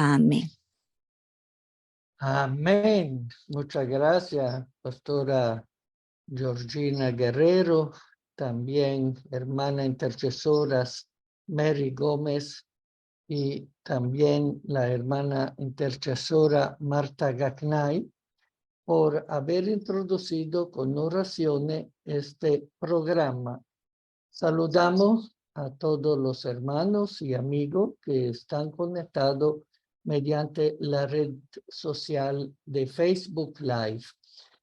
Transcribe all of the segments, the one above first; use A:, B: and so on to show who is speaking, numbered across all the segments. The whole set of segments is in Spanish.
A: Amén.
B: Amén. Muchas gracias, pastora Georgina Guerrero, también hermana intercesoras Mary Gómez y también la hermana intercesora Marta Gagnay por haber introducido con oraciones este programa. Saludamos a todos los hermanos y amigos que están conectados mediante la red social de Facebook Live.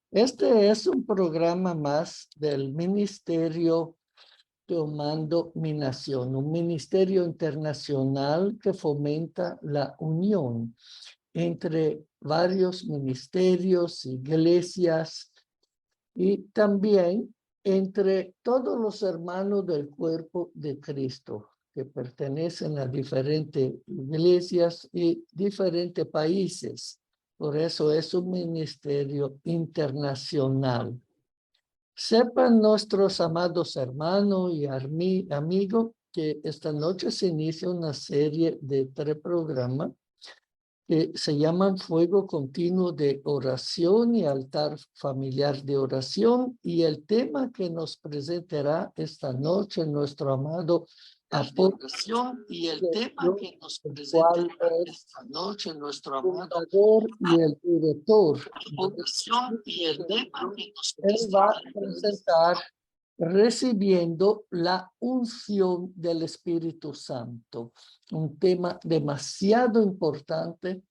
B: Este es un programa más del Ministerio Tomando Mi Nación, un ministerio internacional que fomenta la unión entre varios ministerios, iglesias y también entre todos los hermanos del cuerpo de Cristo que pertenecen a diferentes iglesias y diferentes países. Por eso es un ministerio internacional. Sepan nuestros amados hermanos y amigos que esta noche se inicia una serie de 3 programas que se llaman Fuego Continuo de Oración y Altar Familiar de Oración. Y el tema que nos presentará esta noche nuestro amado apóstol, y el tema que nos presentará esta noche nuestro amado y el director, y el tema que nos va a presentar recibiendo la unción del Espíritu Santo, un tema demasiado importante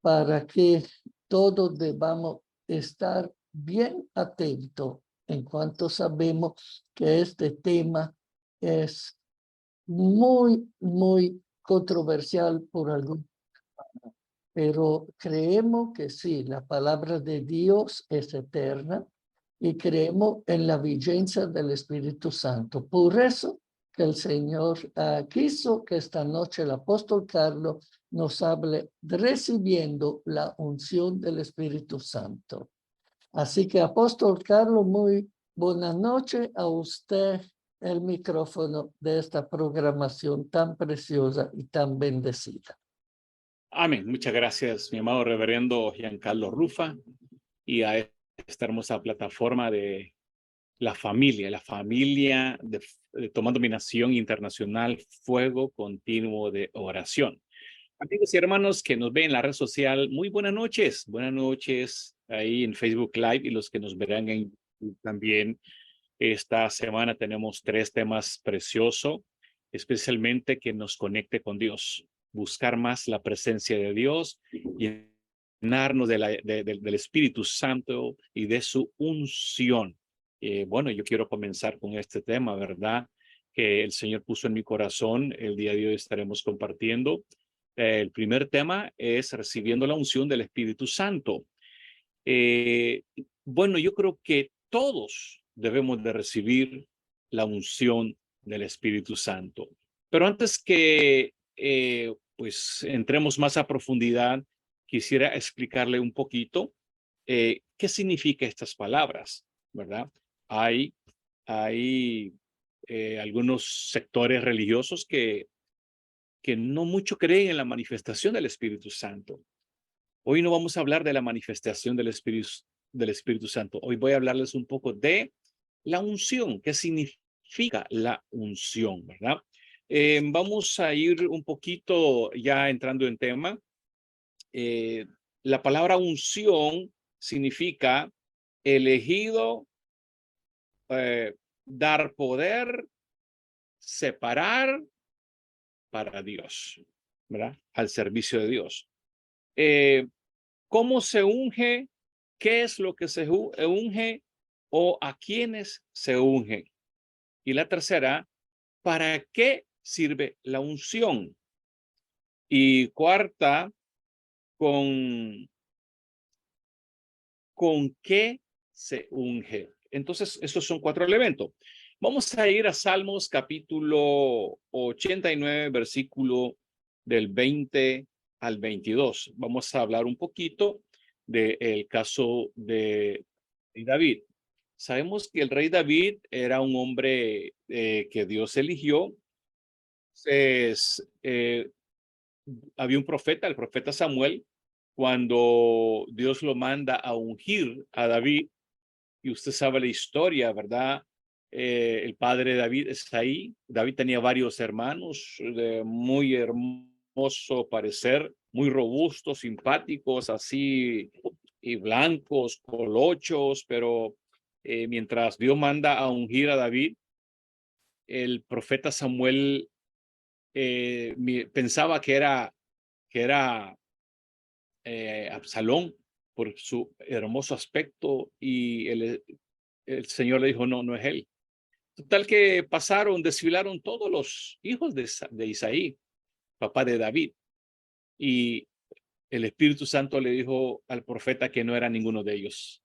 B: para que todos debamos estar bien atentos en cuanto sabemos que este tema es muy controversial por algunos, pero creemos que sí, la palabra de Dios es eterna y creemos en la vigencia del Espíritu Santo. Por eso que el Señor quiso que esta noche el apóstol Carlos nos hable recibiendo la unción del Espíritu Santo. Así que, apóstol Carlos, muy buena noche a usted, el micrófono de esta programación tan preciosa y tan bendecida.
C: Amén. Muchas gracias, mi amado reverendo Giancarlo Rufa, y a esta hermosa plataforma de la familia de Tomando Mi Nación Internacional, Fuego Continuo de Oración. Amigos y hermanos que nos ven en la red social, muy buenas noches ahí en Facebook Live, y los que nos verán en YouTube también. Esta semana tenemos 3 temas preciosos, especialmente que nos conecte con Dios, buscar más la presencia de Dios, llenarnos del Espíritu Santo y de su unción. Bueno, yo quiero comenzar con este tema, ¿verdad? Que el Señor puso en mi corazón. El día de hoy estaremos compartiendo. El primer tema es recibiendo la unción del Espíritu Santo. Bueno, yo creo que todos debemos de recibir la unción del Espíritu Santo. Pero antes que pues entremos más a profundidad, quisiera explicarle un poquito qué significa estas palabras, ¿verdad? Hay algunos sectores religiosos que no mucho creen en la manifestación del Espíritu Santo. Hoy no vamos a hablar de la manifestación del Espíritu Santo. Hoy voy a hablarles un poco de la unción. ¿Qué significa la unción, verdad? Vamos a ir un poquito ya entrando en tema. La palabra unción significa elegido, dar poder, separar para Dios, ¿verdad? Al servicio de Dios. ¿Cómo se unge? ¿Qué es lo que se unge? ¿O a quiénes se unge? Y la tercera, ¿para qué sirve la unción? Y cuarta, ¿con qué se unge? Entonces, estos son 4 elementos. Vamos a ir a Salmos capítulo 89, versículo del 20 al 22. Vamos a hablar un poquito del caso de David. Sabemos que el rey David era un hombre que Dios eligió. Entonces, había un profeta, el profeta Samuel, cuando Dios lo manda a ungir a David, y usted sabe la historia, ¿verdad? El padre de David es ahí. David tenía varios hermanos de muy hermoso parecer, muy robustos, simpáticos, así, y blancos, colochos, pero mientras Dios manda a ungir a David, el profeta Samuel pensaba que era Absalón por su hermoso aspecto, y el Señor le dijo, no, no es él. Total que desfilaron todos los hijos de Isaí, papá de David, y el Espíritu Santo le dijo al profeta que no era ninguno de ellos.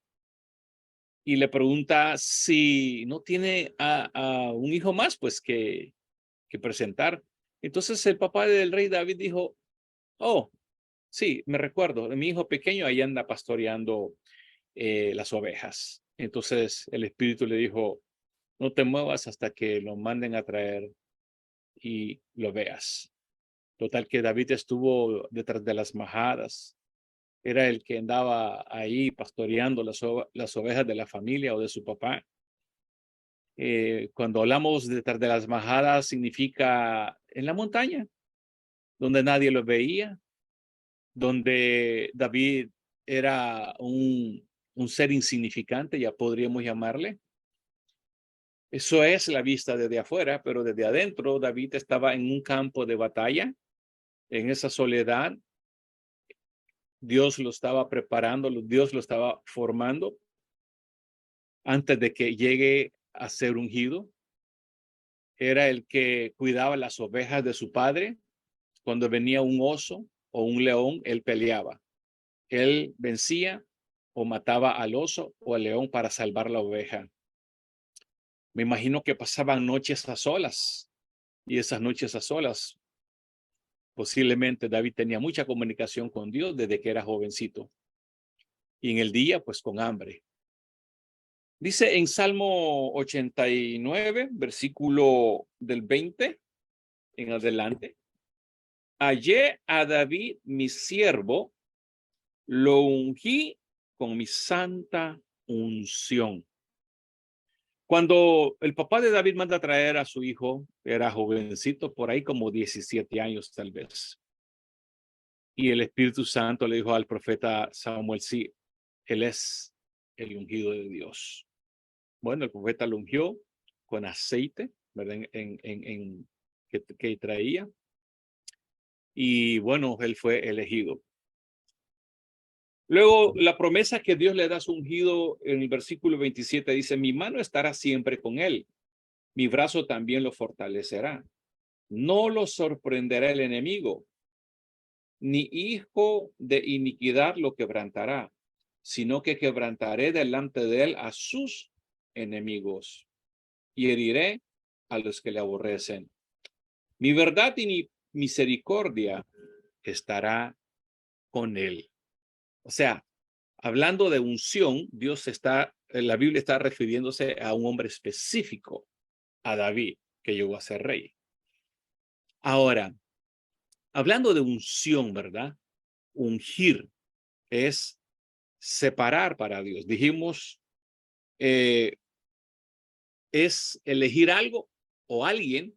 C: Y le pregunta si no tiene a un hijo más, pues que presentar. Entonces el papá del rey David dijo, oh, sí, me recuerdo, mi hijo pequeño ahí anda pastoreando las ovejas. Entonces el Espíritu le dijo, no te muevas hasta que lo manden a traer y lo veas. Total que David estuvo detrás de las majadas. Era el que andaba ahí pastoreando las ovejas de la familia o de su papá. Cuando hablamos detrás de las majadas, significa en la montaña, donde nadie lo veía, donde David era un ser insignificante, ya podríamos llamarle. Eso es la vista desde afuera, pero desde adentro David estaba en un campo de batalla, en esa soledad. Dios lo estaba preparando, Dios lo estaba formando antes de que llegue a ser ungido. Era el que cuidaba las ovejas de su padre. Cuando venía un oso o un león, él peleaba. Él vencía o mataba al oso o al león para salvar la oveja. Me imagino que pasaban noches a solas, y esas noches a solas, posiblemente David tenía mucha comunicación con Dios desde que era jovencito. Y en el día, pues con hambre. Dice en Salmo 89, versículo del 20 en adelante: hallé a David mi siervo, lo ungí con mi santa unción. Cuando el papá de David manda a traer a su hijo, era jovencito, por ahí como 17 años tal vez. Y el Espíritu Santo le dijo al profeta Samuel, sí, él es el ungido de Dios. Bueno, el profeta lo ungió con aceite, ¿verdad? Que traía. Y bueno, él fue elegido. Luego, la promesa que Dios le da a su ungido en el versículo 27 dice, mi mano estará siempre con él, mi brazo también lo fortalecerá. No lo sorprenderá el enemigo, ni hijo de iniquidad lo quebrantará, sino que quebrantaré delante de él a sus enemigos y heriré a los que le aborrecen. Mi verdad y mi misericordia estará con él. O sea, hablando de unción, la Biblia está refiriéndose a un hombre específico, a David, que llegó a ser rey. Ahora, hablando de unción, ¿verdad? Ungir es separar para Dios. Dijimos, es elegir algo o alguien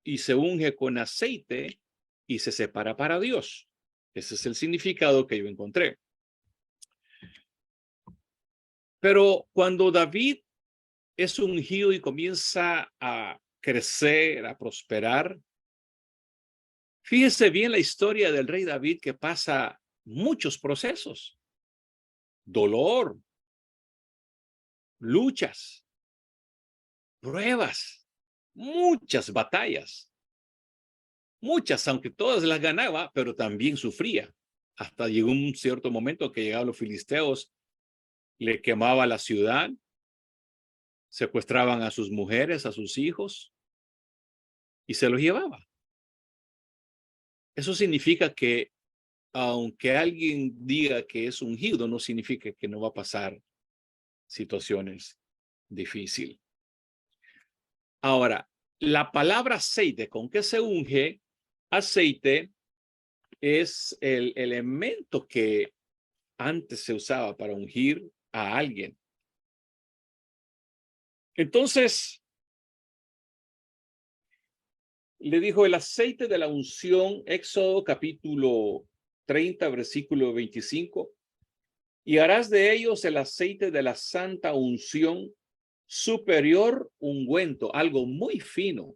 C: y se unge con aceite y se separa para Dios. Ese es el significado que yo encontré. Pero cuando David es ungido y comienza a crecer, a prosperar, fíjese bien la historia del rey David, que pasa muchos procesos, dolor, luchas, pruebas, muchas batallas, muchas, aunque todas las ganaba, pero también sufría. Hasta llegó un cierto momento que llegaban los filisteos, le quemaba la ciudad, secuestraban a sus mujeres, a sus hijos, y se los llevaba. Eso significa que aunque alguien diga que es ungido, no significa que no va a pasar situaciones difíciles. Ahora, la palabra aceite, ¿con qué se unge? Aceite es el elemento que antes se usaba para ungir a alguien. Entonces, le dijo el aceite de la unción, Éxodo capítulo 30, versículo 25, y harás de ellos el aceite de la santa unción, superior ungüento, algo muy fino.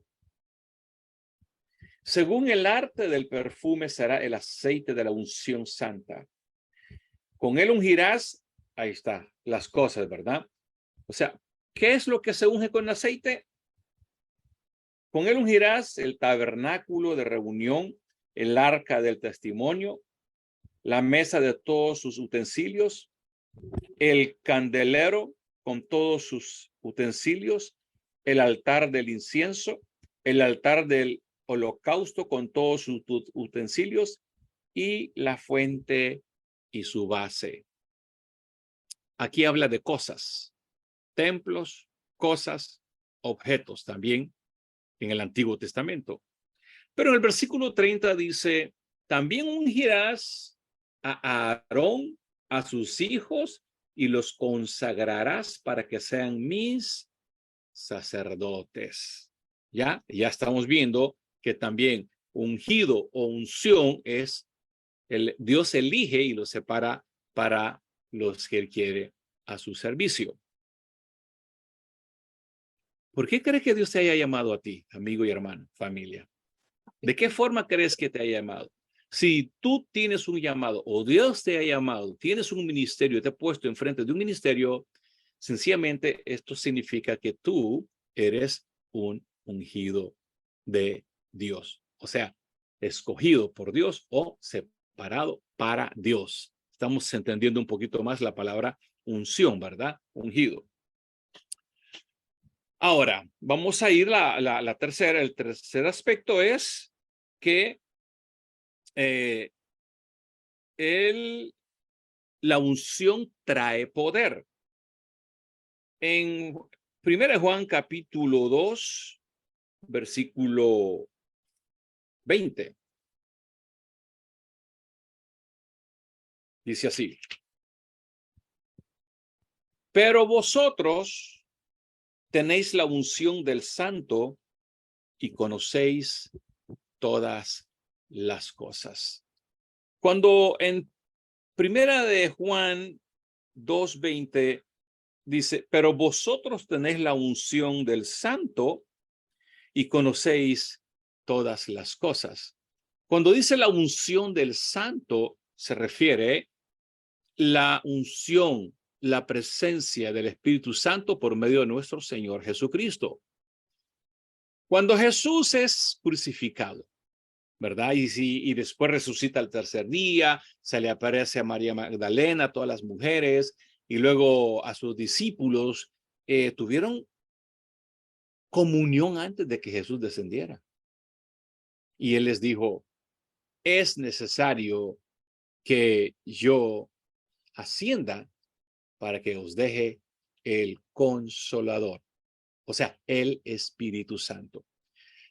C: Según el arte del perfume será el aceite de la unción santa. Con él ungirás, ahí está, las cosas, ¿verdad? O sea, ¿qué es lo que se unge con aceite? Con él ungirás el tabernáculo de reunión, el arca del testimonio, la mesa de todos sus utensilios, el candelero con todos sus utensilios, el altar del incienso, el altar del holocausto con todos sus utensilios y la fuente y su base. Aquí habla de cosas, templos, cosas, objetos también en el Antiguo Testamento. Pero en el versículo 30 dice, también ungirás a Aarón, a sus hijos, y los consagrarás para que sean mis sacerdotes. Ya estamos viendo que también ungido o unción es Dios elige y lo separa para los que él quiere a su servicio. ¿Por qué crees que Dios te haya llamado a ti, amigo y hermano, familia? ¿De qué forma crees que te haya llamado? Si tú tienes un llamado o Dios te ha llamado, tienes un ministerio, te ha puesto enfrente de un ministerio, sencillamente esto significa que tú eres un ungido de Dios. O sea, escogido por Dios o separado para Dios. Estamos entendiendo un poquito más la palabra unción, ¿verdad? Ungido. Ahora, vamos a ir el tercer aspecto es que la unción trae poder. En 1 Juan capítulo 2, versículo 20, dice así: pero vosotros tenéis la unción del Santo y conocéis todas las cosas. Cuando en 1 Juan 2:20 dice, pero vosotros tenéis la unción del Santo y conocéis todas las cosas. Cuando dice la unción del Santo, se refiere la unción, la presencia del Espíritu Santo por medio de nuestro Señor Jesucristo. Cuando Jesús es crucificado, ¿verdad? Y después resucita al tercer día, se le aparece a María Magdalena, a todas las mujeres, y luego a sus discípulos, tuvieron comunión antes de que Jesús descendiera. Y él les dijo, es necesario que yo ascienda para que os deje el Consolador, o sea, el Espíritu Santo.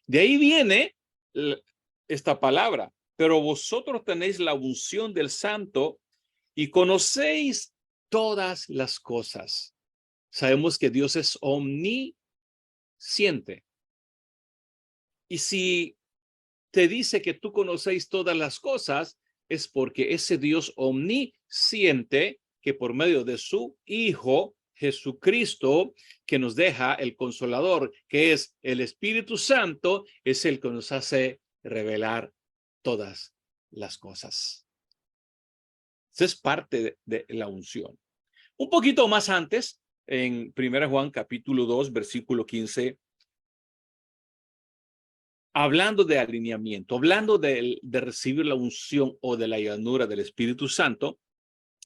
C: De ahí viene esta palabra, pero vosotros tenéis la unción del Santo y conocéis todas las cosas. Sabemos que Dios es omnisciente. Y si te dice que tú conocéis todas las cosas, es porque ese Dios omnisciente, que por medio de su Hijo Jesucristo, que nos deja el Consolador, que es el Espíritu Santo, es el que nos hace revelar todas las cosas. Eso es parte de la unción. Un poquito más antes, en 1 Juan capítulo 2, versículo 15, hablando de alineamiento, hablando de recibir la unción o de la llanura del Espíritu Santo,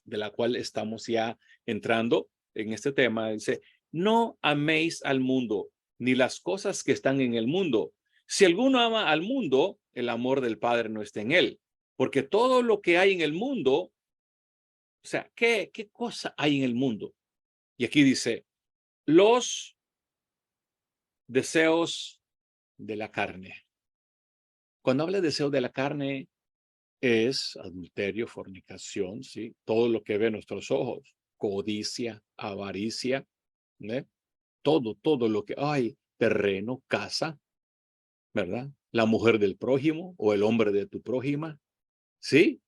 C: de la cual estamos ya entrando en este tema, dice, no améis al mundo, ni las cosas que están en el mundo. Si alguno ama al mundo, el amor del Padre no está en él, porque todo lo que hay en el mundo, o sea, ¿qué cosa hay en el mundo? Y aquí dice, los deseos de la carne. Cuando habla de deseo de la carne, es adulterio, fornicación, ¿sí? Todo lo que ven nuestros ojos, codicia, avaricia, ¿eh? Todo lo que hay, terreno, casa, ¿verdad? La mujer del prójimo o el hombre de tu prójima, ¿sí?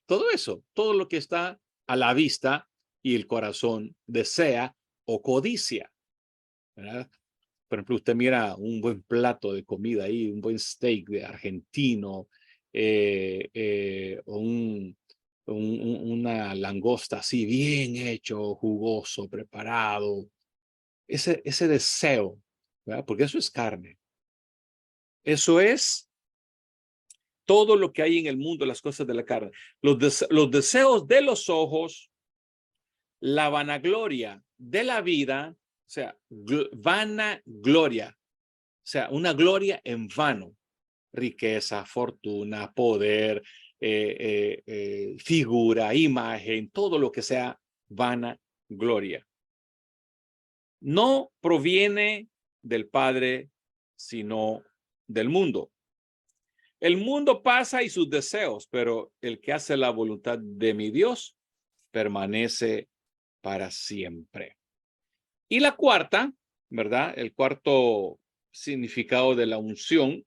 C: Todo eso, todo lo que está a la vista y el corazón desea o codicia, ¿verdad? Por ejemplo, usted mira un buen plato de comida ahí, un buen steak de argentino, o una langosta así bien hecho, jugoso, preparado. Ese deseo, ¿verdad? Porque eso es carne. Eso es todo lo que hay en el mundo, las cosas de la carne. Los deseos de los ojos, la vanagloria de la vida, o sea, vanagloria, o sea, una gloria en vano, riqueza, fortuna, poder, figura, imagen, todo lo que sea vanagloria. No proviene del Padre, sino del mundo. El mundo pasa y sus deseos, pero el que hace la voluntad de mi Dios permanece para siempre. Y la cuarta, ¿verdad? El cuarto significado de la unción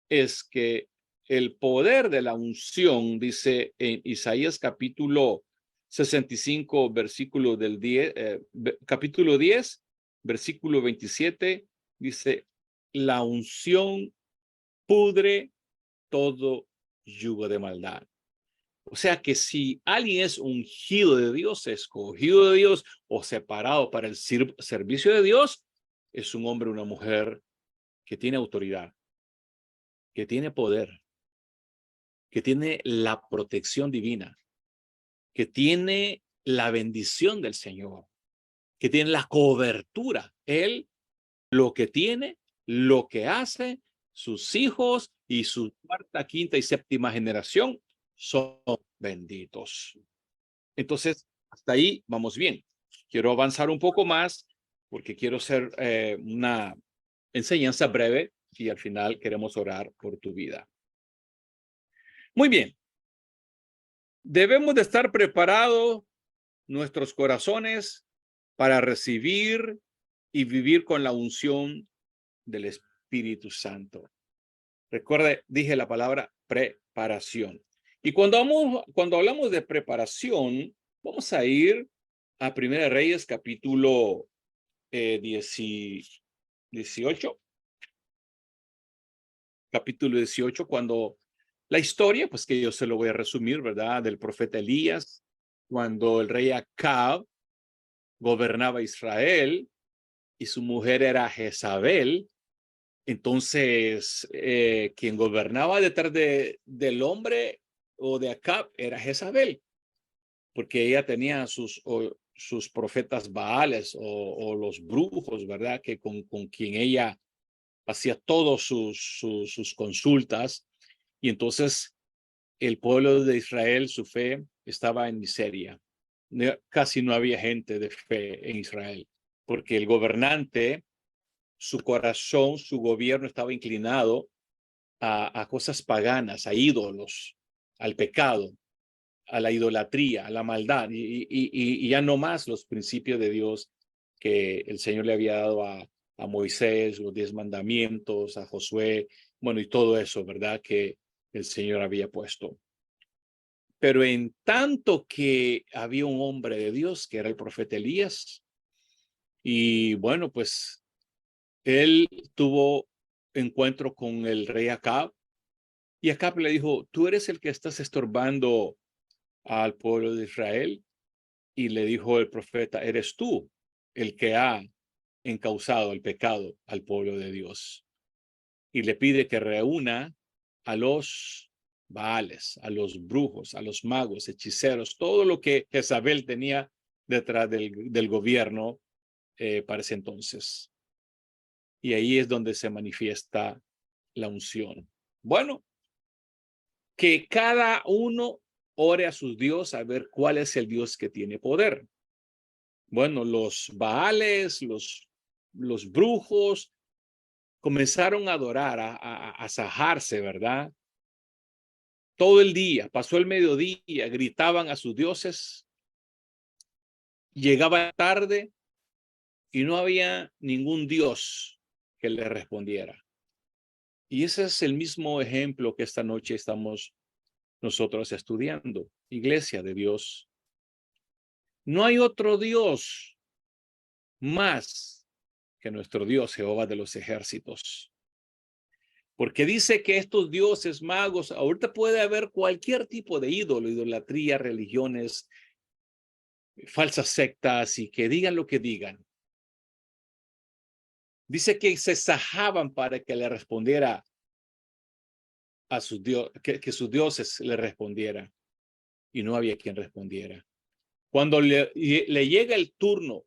C: es que el poder de la unción, dice en Isaías capítulo 65, versículo del 10, capítulo 10, versículo 27, dice, la unción pudre todo yugo de maldad. O sea que si alguien es ungido de Dios, escogido de Dios o separado para el servicio de Dios, es un hombre o una mujer que tiene autoridad, que tiene poder, que tiene la protección divina, que tiene la bendición del Señor, que tiene la cobertura. Él lo que tiene, lo que hace, sus hijos y su cuarta, quinta y séptima generación son benditos. Entonces, hasta ahí vamos bien. Quiero avanzar un poco más porque quiero hacer una enseñanza breve y al final queremos orar por tu vida. Muy bien. Debemos de estar preparados nuestros corazones para recibir y vivir con la unción del Espíritu Santo. Recuerda, dije la palabra preparación. Y cuando hablamos de preparación, vamos a ir a Primera Reyes, capítulo 18. Capítulo 18, cuando la historia, pues que yo se lo voy a resumir, ¿verdad? Del profeta Elías, cuando el rey Acab gobernaba Israel y su mujer era Jezabel. Entonces, quien gobernaba detrás del hombre o de Acab era Jezabel, porque ella tenía sus profetas Baales o los brujos, ¿verdad? Que con quien ella hacía todas sus consultas. Y entonces el pueblo de Israel, su fe estaba en miseria. Casi no había gente de fe en Israel, porque el gobernante, su corazón, su gobierno estaba inclinado a cosas paganas, a ídolos, al pecado, a la idolatría, a la maldad, y ya no más los principios de Dios que el Señor le había dado a Moisés, los 10 mandamientos, a Josué, bueno, y todo eso, ¿verdad? Que el Señor había puesto. Pero en tanto que había un hombre de Dios, que era el profeta Elías, y bueno, pues él tuvo encuentro con el rey Acab, y Acab le dijo, tú eres el que estás estorbando al pueblo de Israel. Y le dijo el profeta, eres tú el que ha encausado el pecado al pueblo de Dios. Y le pide que reúna a los Baales, a los brujos, a los magos, hechiceros, todo lo que Jezabel tenía detrás del gobierno para ese entonces. Y ahí es donde se manifiesta la unción. Bueno, que cada uno ore a su Dios a ver cuál es el Dios que tiene poder. Bueno, los Baales, los brujos comenzaron a adorar, a sajarse, ¿verdad? todo el día, pasó el mediodía, gritaban a sus dioses, llegaba tarde y no había ningún dios que le respondiera. Y ese es el mismo ejemplo que esta noche estamos nosotros estudiando. Iglesia de Dios. No hay otro Dios más que nuestro Dios, Jehová de los ejércitos. Porque dice que estos dioses magos, ahorita puede haber cualquier tipo de ídolo, idolatría, religiones, falsas sectas y que digan lo que digan. Dice que se sajaban para que le respondiera a sus dioses, que sus dioses le respondieran. Y no había quien respondiera. Cuando le llega el turno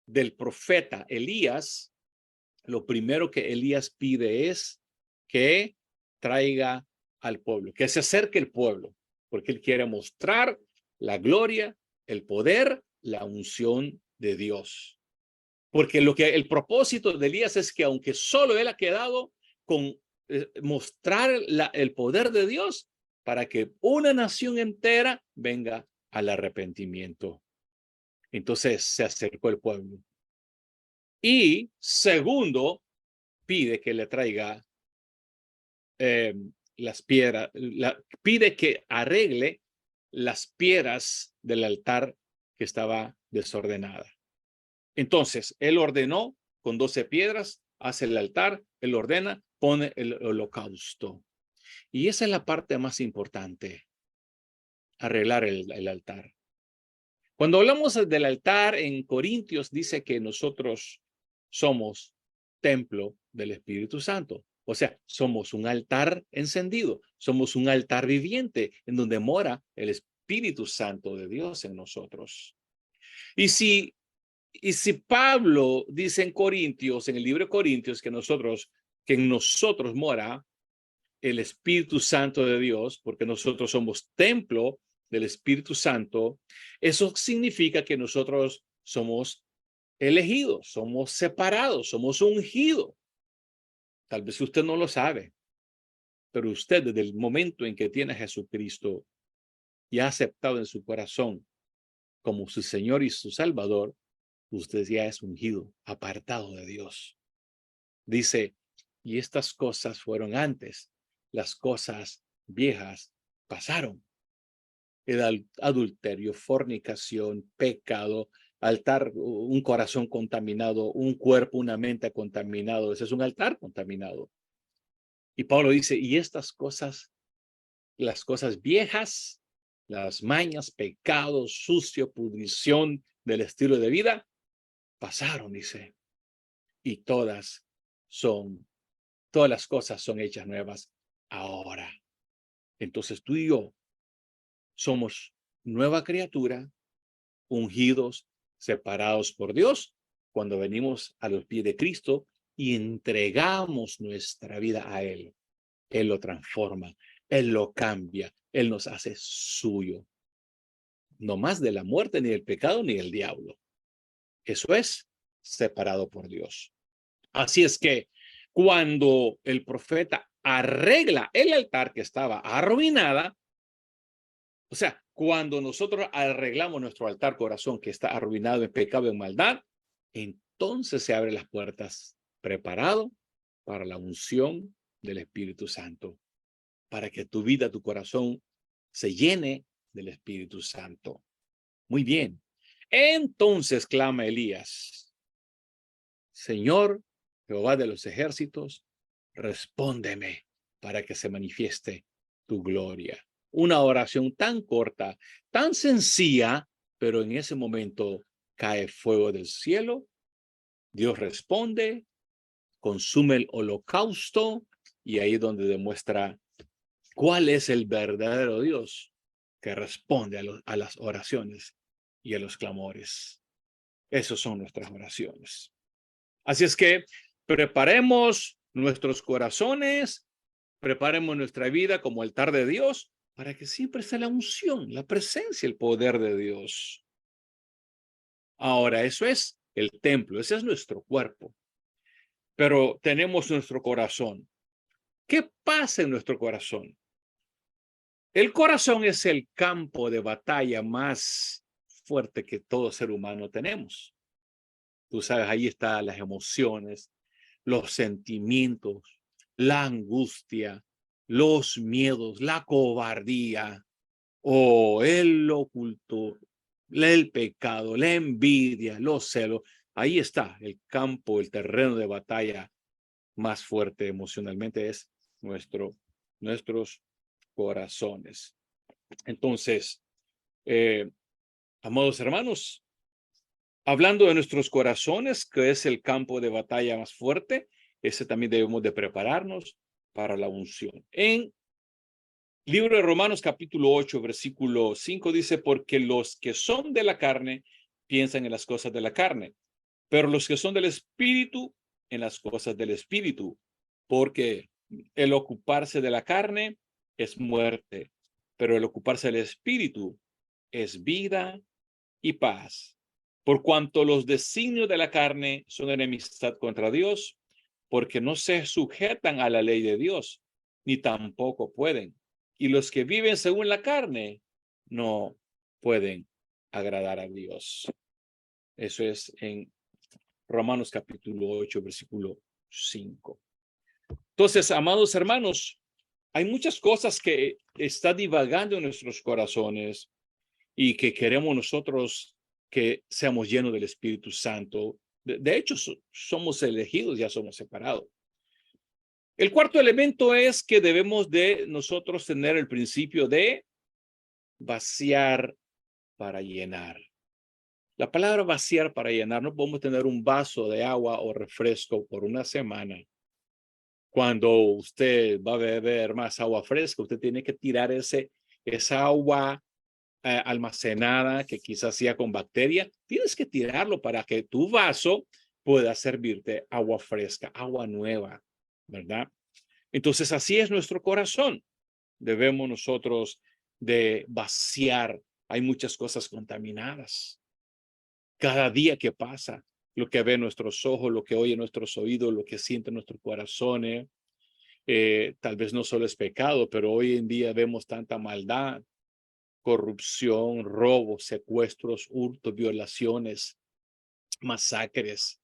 C: del profeta Elías, lo primero que Elías pide es que traiga al pueblo, que se acerque el pueblo, porque él quiere mostrar la gloria, el poder, la unción de Dios. Porque el propósito de Elías es que aunque solo él ha quedado con mostrar el poder de Dios para que una nación entera venga al arrepentimiento. Entonces se acercó el pueblo. Y segundo, pide que le traiga las piedras, pide que arregle las piedras del altar que estaba desordenada. Entonces, él ordenó con 12 piedras, hace el altar, él ordena, pone el holocausto. Y esa es la parte más importante, arreglar el altar. Cuando hablamos del altar en Corintios, dice que nosotros somos templo del Espíritu Santo. O sea, somos un altar encendido, somos un altar viviente en donde mora el Espíritu Santo de Dios en nosotros. Y si Pablo dice en Corintios, en el libro de Corintios, que en nosotros mora el Espíritu Santo de Dios, porque nosotros somos templo del Espíritu Santo, eso significa que nosotros somos elegidos, somos separados, somos ungidos. Tal vez usted no lo sabe, pero usted desde el momento en que tiene a Jesucristo y ha aceptado en su corazón como su Señor y su Salvador, usted ya es ungido, apartado de Dios. Dice, y estas cosas fueron antes, las cosas viejas pasaron. El adulterio, fornicación, pecado, altar, un corazón contaminado, un cuerpo, una mente contaminado. Ese es un altar contaminado. Y Pablo dice, y estas cosas, las cosas viejas, las mañas, pecados, sucio, pudrición del estilo de vida, pasaron, dice. Y todas las cosas son hechas nuevas ahora. Entonces tú y yo somos nueva criatura, ungidos, separados por Dios, cuando venimos a los pies de Cristo y entregamos nuestra vida a Él. Él lo transforma, Él lo cambia, Él nos hace suyo. No más de la muerte, ni del pecado, ni del diablo. Eso es separado por Dios. Así es que cuando el profeta arregla el altar que estaba arruinada, o sea, cuando nosotros arreglamos nuestro altar corazón que está arruinado en pecado y en maldad, entonces se abren las puertas preparado para la unción del Espíritu Santo, para que tu vida, tu corazón se llene del Espíritu Santo. Muy bien. Entonces clama Elías, Señor, Jehová de los ejércitos, respóndeme para que se manifieste tu gloria. Una oración tan corta, tan sencilla, pero en ese momento cae fuego del cielo. Dios responde, consume el holocausto y ahí es donde demuestra cuál es el verdadero Dios que responde a las oraciones y a los clamores. Esas son nuestras oraciones. Así es que preparemos nuestros corazones, preparemos nuestra vida como altar de Dios para que siempre esté la unción, la presencia, el poder de Dios. Ahora, eso es el templo, ese es nuestro cuerpo. Pero tenemos nuestro corazón. ¿Qué pasa en nuestro corazón? El corazón es el campo de batalla más fuerte que todo ser humano tenemos. Tú sabes, ahí están las emociones, los sentimientos, la angustia, los miedos, la cobardía, o el oculto, el pecado, la envidia, los celos. Ahí está el campo, el terreno de batalla más fuerte emocionalmente es nuestros corazones. Entonces, amados hermanos, hablando de nuestros corazones, que es el campo de batalla más fuerte, ese también debemos de prepararnos para la unción. En Libro de Romanos capítulo 8, versículo 5 dice, porque los que son de la carne piensan en las cosas de la carne, pero los que son del espíritu en las cosas del espíritu, porque el ocuparse de la carne es muerte, pero el ocuparse del espíritu es vida y paz. Por cuanto los designios de la carne son enemistad contra Dios, porque no se sujetan a la ley de Dios, ni tampoco pueden. Y los que viven según la carne no pueden agradar a Dios. Eso es en Romanos capítulo 8, versículo 5. Entonces, amados hermanos, hay muchas cosas que está divagando en nuestros corazones y que queremos nosotros que seamos llenos del Espíritu Santo. De hecho, somos elegidos, ya somos separados. El cuarto elemento es que debemos de nosotros tener el principio de vaciar para llenar. La palabra vaciar para llenar, no podemos tener un vaso de agua o refresco por una semana. Cuando usted va a beber más agua fresca, usted tiene que tirar esa agua almacenada que quizás sea con bacteria. Tienes que tirarlo para que tu vaso pueda servirte agua fresca, agua nueva, ¿verdad? Entonces así es nuestro corazón. Debemos nosotros de vaciar. Hay muchas cosas contaminadas. Cada día que pasa, lo que ven nuestros ojos, lo que oye nuestros oídos, lo que siente nuestro corazón, tal vez no solo es pecado, pero hoy en día vemos tanta maldad, corrupción, robos, secuestros, hurtos, violaciones, masacres,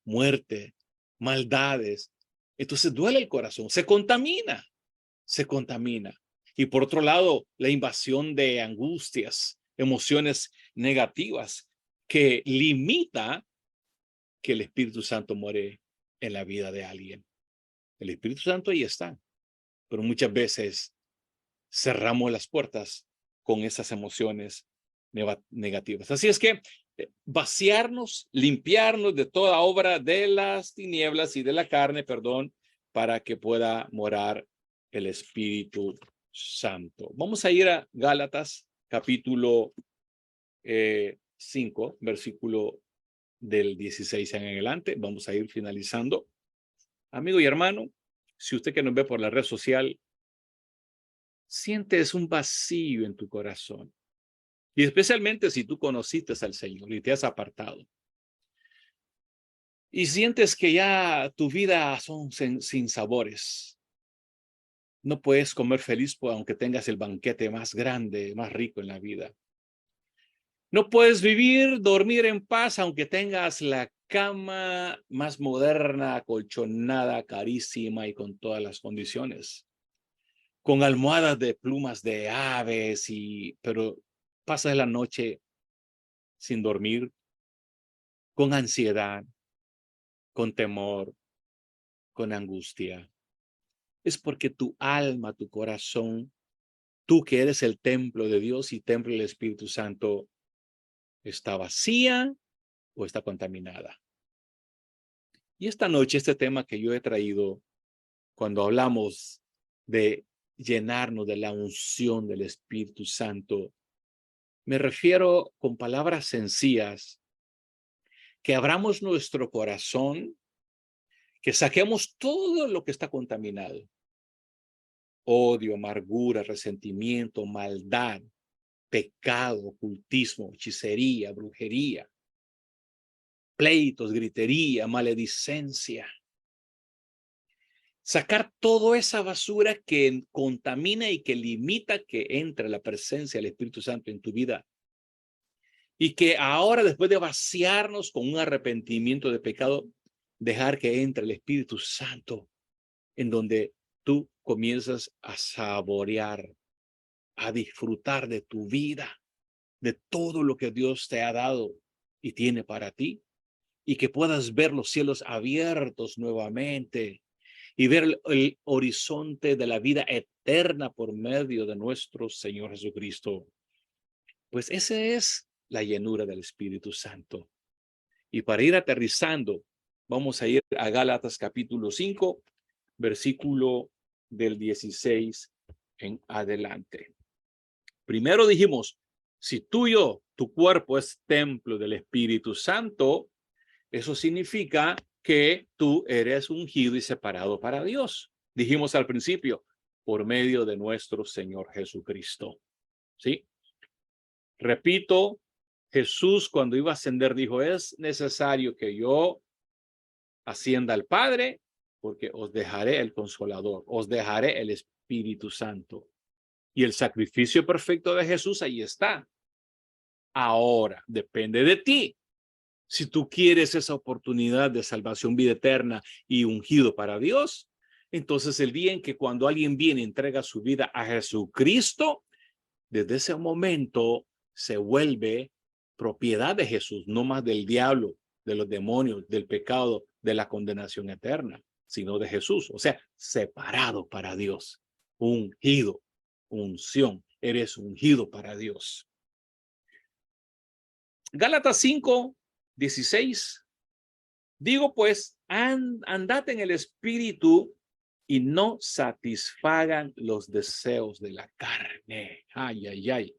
C: muerte, maldades. Entonces duele el corazón, se contamina. Y por otro lado, la invasión de angustias, emociones negativas que limita que el Espíritu Santo muere en la vida de alguien. El Espíritu Santo ahí está, pero muchas veces cerramos las puertas con esas emociones negativas. Así es que vaciarnos, limpiarnos de toda obra de las tinieblas y de la carne, perdón, para que pueda morar el Espíritu Santo. Vamos a ir a Gálatas capítulo 5, versículo del 16 en adelante. Vamos a ir finalizando. Amigo y hermano, si usted que nos ve por la red social, sientes un vacío en tu corazón, y especialmente si tú conociste al Señor y te has apartado, y sientes que ya tu vida son sin sabores, no puedes comer feliz aunque tengas el banquete más grande, más rico en la vida. No puedes dormir en paz aunque tengas la cama más moderna, acolchonada, carísima y con todas las condiciones, con almohadas de plumas de aves, pero pasas la noche sin dormir, con ansiedad, con temor, con angustia. Es porque tu alma, tu corazón, tú que eres el templo de Dios y templo del Espíritu Santo, está vacía o está contaminada. Y esta noche, este tema que yo he traído, cuando hablamos de llenarnos de la unción del Espíritu Santo, me refiero con palabras sencillas, que abramos nuestro corazón, que saquemos todo lo que está contaminado. Odio, amargura, resentimiento, maldad, pecado, ocultismo, hechicería, brujería, pleitos, gritería, maledicencia. Sacar toda esa basura que contamina y que limita que entre la presencia del Espíritu Santo en tu vida. Y que ahora, después de vaciarnos con un arrepentimiento de pecado, dejar que entre el Espíritu Santo, en donde tú comienzas a saborear, a disfrutar de tu vida, de todo lo que Dios te ha dado y tiene para ti, y que puedas ver los cielos abiertos nuevamente y ver el horizonte de la vida eterna por medio de nuestro Señor Jesucristo. Pues esa es la llenura del Espíritu Santo. Y para ir aterrizando, vamos a ir a Gálatas capítulo 5, versículo del 16 en adelante. Primero dijimos, si tuyo, tu cuerpo es templo del Espíritu Santo, eso significa que tú eres ungido y separado para Dios. Dijimos al principio, por medio de nuestro Señor Jesucristo. ¿Sí? Repito, Jesús cuando iba a ascender dijo, es necesario que yo ascienda al Padre porque os dejaré el Consolador, os dejaré el Espíritu Santo. Y el sacrificio perfecto de Jesús ahí está. Ahora, depende de ti. Si tú quieres esa oportunidad de salvación, vida eterna y ungido para Dios, entonces el día en que cuando alguien viene y entrega su vida a Jesucristo, desde ese momento se vuelve propiedad de Jesús, no más del diablo, de los demonios, del pecado, de la condenación eterna, sino de Jesús. O sea, separado para Dios, ungido, unción, eres ungido para Dios. Gálatas 5:16. Digo pues, andad en el espíritu y no satisfagan los deseos de la carne. Ay, ay, ay.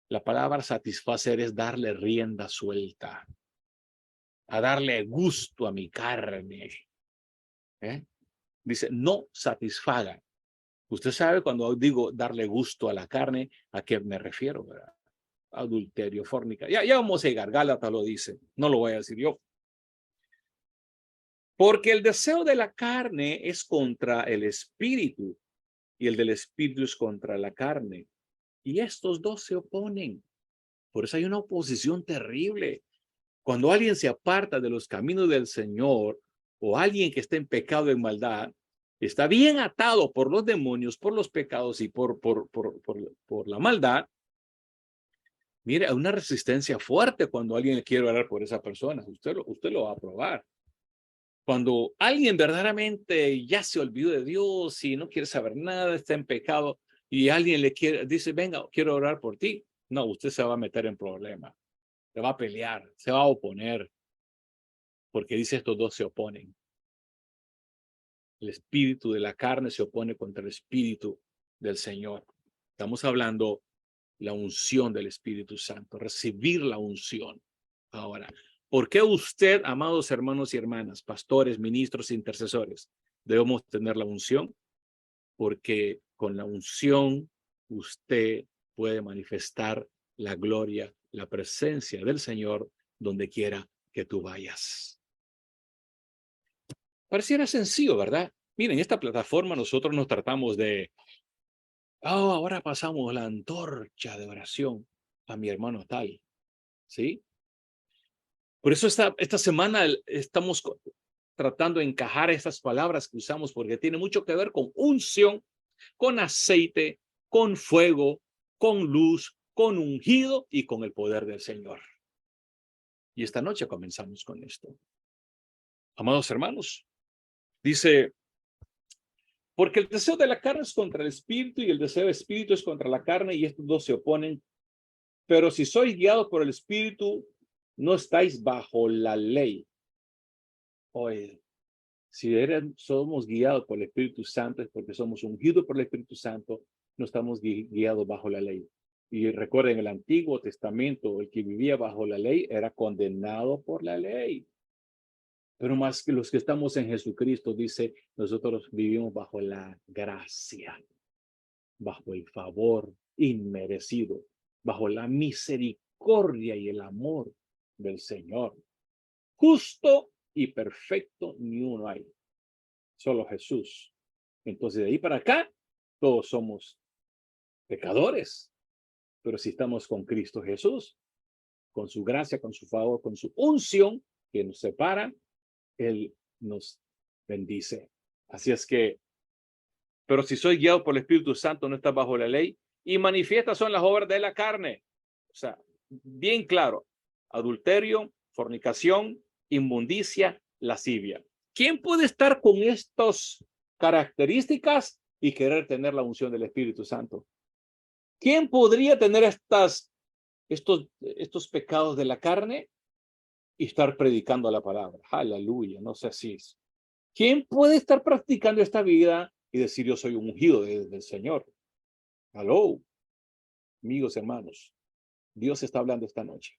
C: La palabra satisfacer es darle rienda suelta, a darle gusto a mi carne. Dice, no satisfagan. Usted sabe cuando digo darle gusto a la carne, ¿a qué me refiero? ¿Verdad? Adulterio, fornica. Ya vamos a llegar, Gálatas lo dice, no lo voy a decir yo. Porque el deseo de la carne es contra el espíritu y el del espíritu es contra la carne. Y estos dos se oponen. Por eso hay una oposición terrible. Cuando alguien se aparta de los caminos del Señor o alguien que está en pecado, en maldad, está bien atado por los demonios, por los pecados y por la maldad. Mire, hay una resistencia fuerte cuando alguien quiere orar por esa persona. Usted lo va a probar. Cuando alguien verdaderamente ya se olvidó de Dios y no quiere saber nada, está en pecado y alguien dice, venga, quiero orar por ti. No, usted se va a meter en problemas, se va a pelear, se va a oponer, porque dice estos dos se oponen. El espíritu de la carne se opone contra el espíritu del Señor. Estamos hablando la unción del Espíritu Santo, recibir la unción. Ahora, ¿por qué usted, amados hermanos y hermanas, pastores, ministros, intercesores, debemos tener la unción? Porque con la unción usted puede manifestar la gloria, la presencia del Señor donde quiera que tú vayas. Pareciera sencillo, ¿verdad? Miren, esta plataforma nosotros nos tratamos de, ahora pasamos la antorcha de oración a mi hermano tal, ¿sí? Por eso esta semana estamos tratando de encajar estas palabras que usamos porque tiene mucho que ver con unción, con aceite, con fuego, con luz, con ungido y con el poder del Señor. Y esta noche comenzamos con esto. Amados hermanos, dice, porque el deseo de la carne es contra el espíritu y el deseo del espíritu es contra la carne y estos dos se oponen. Pero si sois guiados por el espíritu, no estáis bajo la ley. Oye, si somos guiados por el Espíritu Santo es porque somos ungidos por el Espíritu Santo, no estamos guiados bajo la ley. Y recuerden, en el Antiguo Testamento, el que vivía bajo la ley era condenado por la ley. Pero más que los que estamos en Jesucristo, dice, nosotros vivimos bajo la gracia, bajo el favor inmerecido, bajo la misericordia y el amor del Señor. Justo y perfecto ni uno hay, solo Jesús. Entonces, de ahí para acá, todos somos pecadores. Pero si estamos con Cristo Jesús, con su gracia, con su favor, con su unción que nos separa, Él nos bendice. Así es que, pero si soy guiado por el Espíritu Santo, no está bajo la ley. Y manifiestas son las obras de la carne. O sea, bien claro. Adulterio, fornicación, inmundicia, lascivia. ¿Quién puede estar con estas características y querer tener la unción del Espíritu Santo? ¿Quién podría tener estos pecados de la carne y estar predicando la palabra? Aleluya, no sé si es. ¿Quién puede estar practicando esta vida y decir yo soy un ungido del Señor? Aló, amigos, hermanos, Dios está hablando esta noche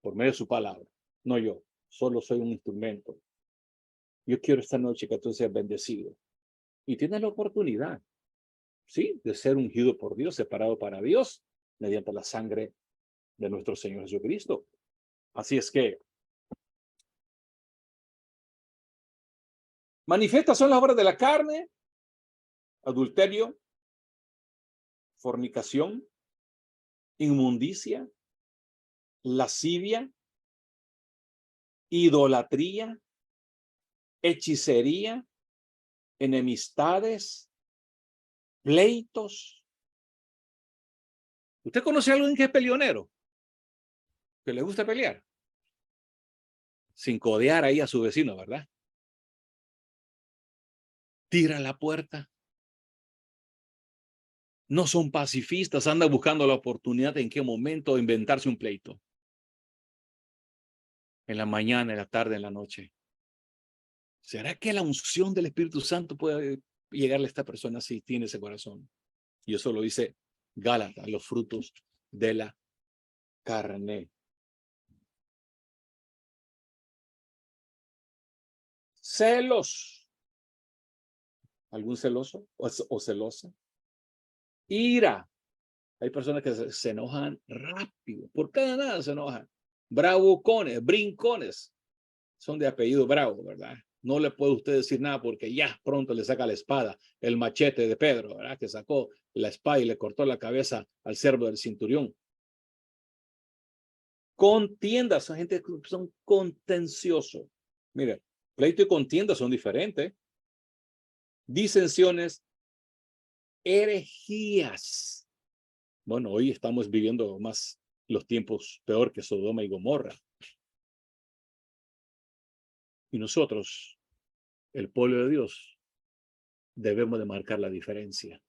C: por medio de su palabra, no yo, solo soy un instrumento. Yo quiero esta noche que tú seas bendecido y tienes la oportunidad, sí, de ser ungido por Dios, separado para Dios, mediante la sangre de nuestro Señor Jesucristo. Así es que manifiestas son las obras de la carne: adulterio, fornicación, inmundicia, lascivia, idolatría, hechicería, enemistades, pleitos. ¿Usted conoce a alguien que es peleonero? Que le gusta pelear. Sin codear ahí a su vecino, ¿verdad? Tira la puerta. No son pacifistas, andan buscando la oportunidad en qué momento inventarse un pleito. En la mañana, en la tarde, en la noche. ¿Será que la unción del Espíritu Santo puede llegarle a esta persona si tiene ese corazón? Y eso lo dice Gálatas, los frutos de la carne. Celos. ¿Algún celoso o celosa? Ira. Hay personas que se enojan rápido. Por cada nada se enojan. Bravucones, brincones. Son de apellido Bravo, ¿verdad? No le puede usted decir nada porque ya pronto le saca la espada, el machete de Pedro, ¿verdad? Que sacó la espada y le cortó la cabeza al siervo del centurión. Contiendas, son gente que son contenciosos. Mire, pleito y contienda son diferentes. Disensiones, herejías. Bueno, hoy estamos viviendo más los tiempos peor que Sodoma y Gomorra. Y nosotros, el pueblo de Dios, debemos de marcar la diferencia.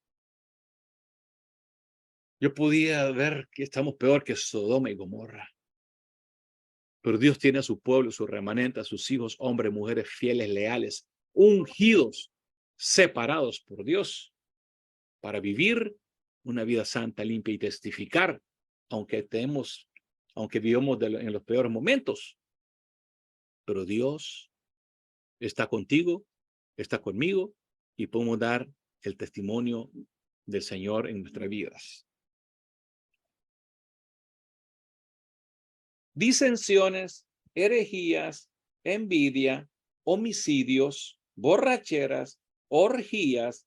C: Yo podía ver que estamos peor que Sodoma y Gomorra. Pero Dios tiene a su pueblo, su remanente, a sus hijos, hombres, mujeres fieles, leales, ungidos, separados por Dios, para vivir una vida santa, limpia y testificar, aunque vivamos en los peores momentos. Pero Dios está contigo, está conmigo, y podemos dar el testimonio del Señor en nuestras vidas. Disensiones, herejías, envidia, homicidios, borracheras, orgías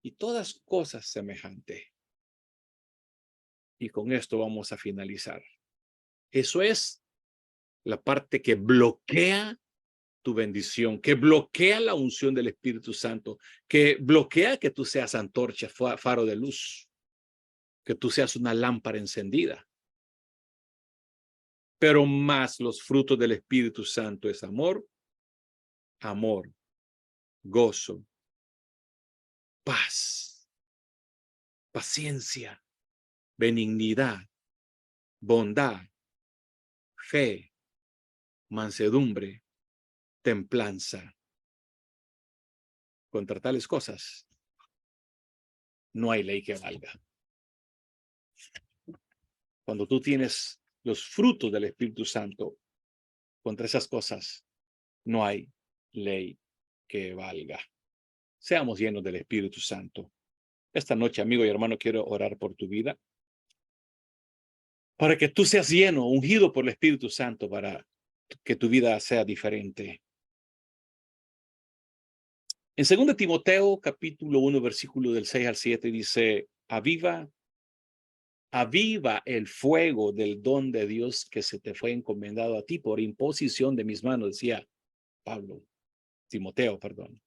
C: y todas cosas semejantes. Y con esto vamos a finalizar. Eso es la parte que bloquea tu bendición, que bloquea la unción del Espíritu Santo, que bloquea que tú seas antorcha, faro de luz, que tú seas una lámpara encendida. Pero más los frutos del Espíritu Santo es amor, gozo, paz, paciencia, benignidad, bondad, fe, mansedumbre, templanza. Contra tales cosas no hay ley que valga. Cuando tú tienes los frutos del Espíritu Santo, contra esas cosas no hay ley que valga. Seamos llenos del Espíritu Santo. Esta noche, amigo y hermano, quiero orar por tu vida, para que tú seas lleno, ungido por el Espíritu Santo, para que tu vida sea diferente. En 2 Timoteo, capítulo 1, versículo del 6 al 7, dice, aviva el fuego del don de Dios que se te fue encomendado a ti por imposición de mis manos, decía Timoteo, perdón.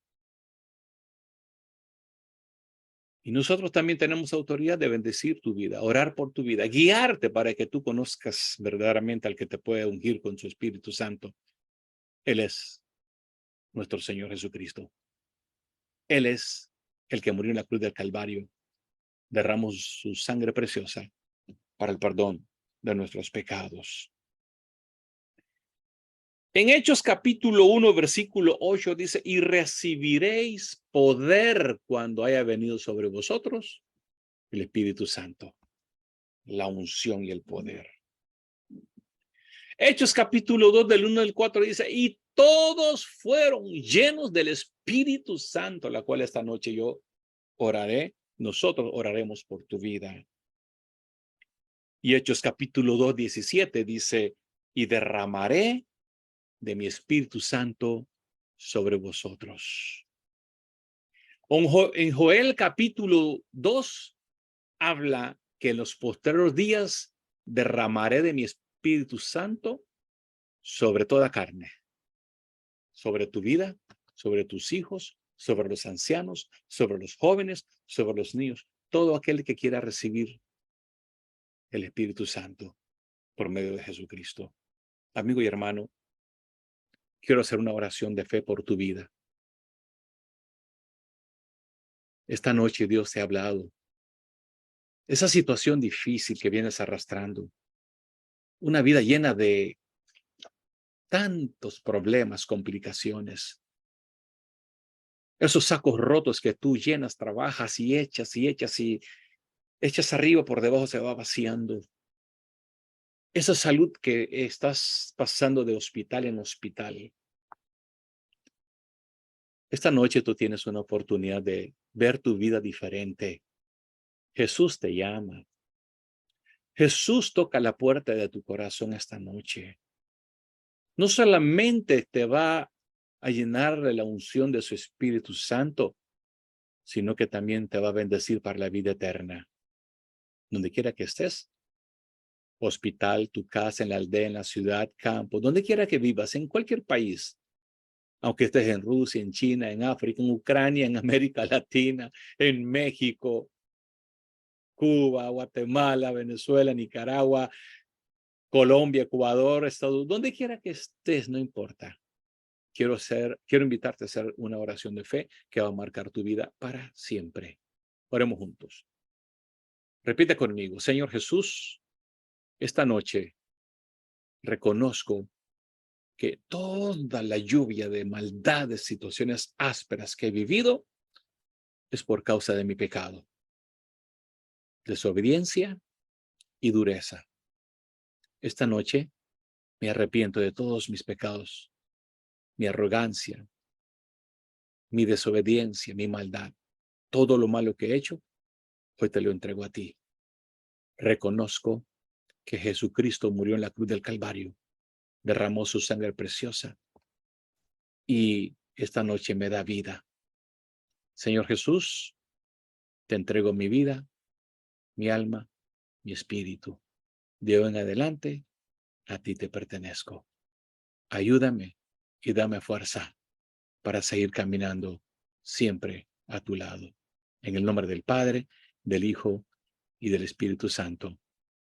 C: Y nosotros también tenemos autoridad de bendecir tu vida, orar por tu vida, guiarte para que tú conozcas verdaderamente al que te puede ungir con su Espíritu Santo. Él es nuestro Señor Jesucristo. Él es el que murió en la cruz del Calvario, derramó su sangre preciosa para el perdón de nuestros pecados. En Hechos capítulo 1, versículo 8 dice, y recibiréis poder cuando haya venido sobre vosotros el Espíritu Santo, la unción y el poder. Hechos capítulo 2 del 1 al 4 dice, y todos fueron llenos del Espíritu Santo, la cual esta noche yo oraré, nosotros oraremos por tu vida. Y Hechos capítulo 2, 17 dice, y derramaré de mi Espíritu Santo sobre vosotros. En Joel capítulo 2 habla que en los postreros días derramaré de mi Espíritu Santo sobre toda carne, sobre tu vida, sobre tus hijos, sobre los ancianos, sobre los jóvenes, sobre los niños, todo aquel que quiera recibir el Espíritu Santo por medio de Jesucristo. Amigo y hermano, quiero hacer una oración de fe por tu vida. Esta noche Dios te ha hablado. Esa situación difícil que vienes arrastrando, una vida llena de tantos problemas, complicaciones, esos sacos rotos que tú llenas, trabajas y echas y echas arriba, por debajo se va vaciando. Esa salud que estás pasando de hospital en hospital. Esta noche tú tienes una oportunidad de ver tu vida diferente. Jesús te llama. Jesús toca la puerta de tu corazón esta noche. No solamente te va a llenar de la unción de su Espíritu Santo, sino que también te va a bendecir para la vida eterna. Donde quiera que estés, hospital, tu casa, en la aldea, en la ciudad, campo, donde quiera que vivas, en cualquier país, aunque estés en Rusia, en China, en África, en Ucrania, en América Latina, en México, Cuba, Guatemala, Venezuela, Nicaragua, Colombia, Ecuador, Estados Unidos, donde quiera que estés, no importa. Quiero invitarte a hacer una oración de fe que va a marcar tu vida para siempre. Oremos juntos. Repite conmigo, Señor Jesús, esta noche reconozco que toda la lluvia de maldades, situaciones ásperas que he vivido es por causa de mi pecado, desobediencia y dureza. Esta noche me arrepiento de todos mis pecados, mi arrogancia, mi desobediencia, mi maldad. Todo lo malo que he hecho, hoy te lo entrego a ti. Reconozco que Jesucristo murió en la cruz del Calvario, derramó su sangre preciosa y esta noche me da vida. Señor Jesús, te entrego mi vida, mi alma, mi espíritu. De hoy en adelante, a ti te pertenezco. Ayúdame y dame fuerza para seguir caminando siempre a tu lado. En el nombre del Padre, del Hijo y del Espíritu Santo.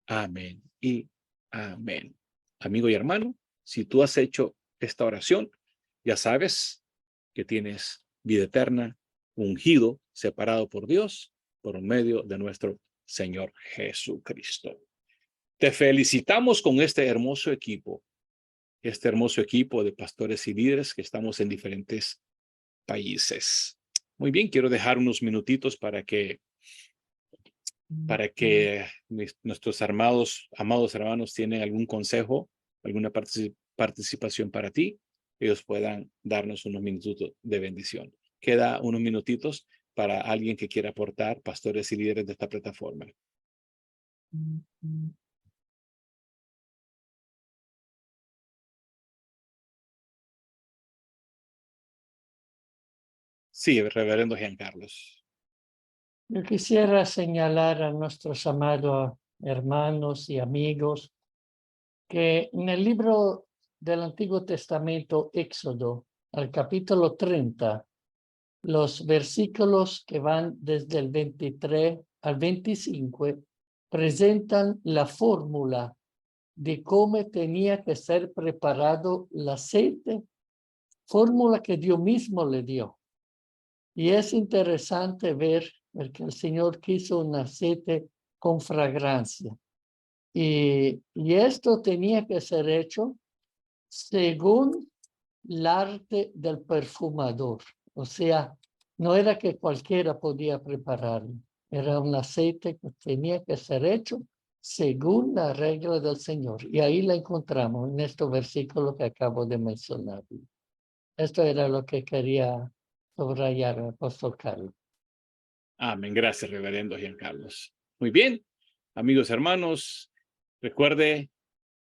C: Amén y amén. Amigo y hermano, si tú has hecho esta oración, ya sabes que tienes vida eterna, ungido, separado por Dios, por medio de nuestro Señor Jesucristo. Te felicitamos con este hermoso equipo de pastores y líderes que estamos en diferentes países. Muy bien, quiero dejar unos minutitos para que nuestros amados hermanos tienen algún consejo, alguna participación para ti, ellos puedan darnos unos minutos de bendición. Queda unos minutitos para alguien que quiera aportar, pastores y líderes de esta plataforma. Sí, reverendo Giancarlos.
B: Yo quisiera señalar a nuestros amados hermanos y amigos que en el libro del Antiguo Testamento, Éxodo, al capítulo 30, los versículos que van desde el 23 al 25 presentan la fórmula de cómo tenía que ser preparado el aceite, fórmula que Dios mismo le dio. Y es interesante ver que el Señor quiso un aceite con fragancia. Y esto tenía que ser hecho según el arte del perfumador. O sea, no era que cualquiera podía prepararlo. Era un aceite que tenía que ser hecho según la regla del Señor. Y ahí la encontramos en este versículo que acabo de mencionar. Esto era lo que quería subrayar el apóstol Carlos.
C: Amén. Gracias, reverendo Giancarlos. Muy bien, amigos hermanos, recuerde,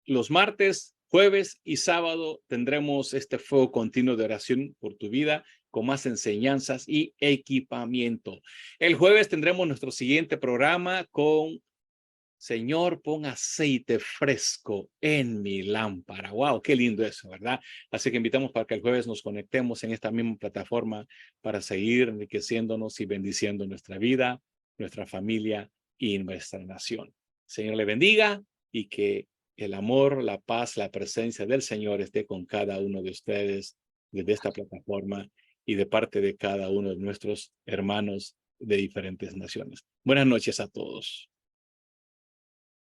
C: los martes, jueves y sábado tendremos este fuego continuo de oración por tu vida con más enseñanzas y equipamiento. El jueves tendremos nuestro siguiente programa con Señor, pon aceite fresco en mi lámpara. Wow, qué lindo eso, ¿verdad? Así que invitamos para que el jueves nos conectemos en esta misma plataforma para seguir enriqueciéndonos y bendiciendo nuestra vida, nuestra familia y nuestra nación. Señor le bendiga y que el amor, la paz, la presencia del Señor esté con cada uno de ustedes desde esta plataforma y de parte de cada uno de nuestros hermanos de diferentes naciones. Buenas noches a todos.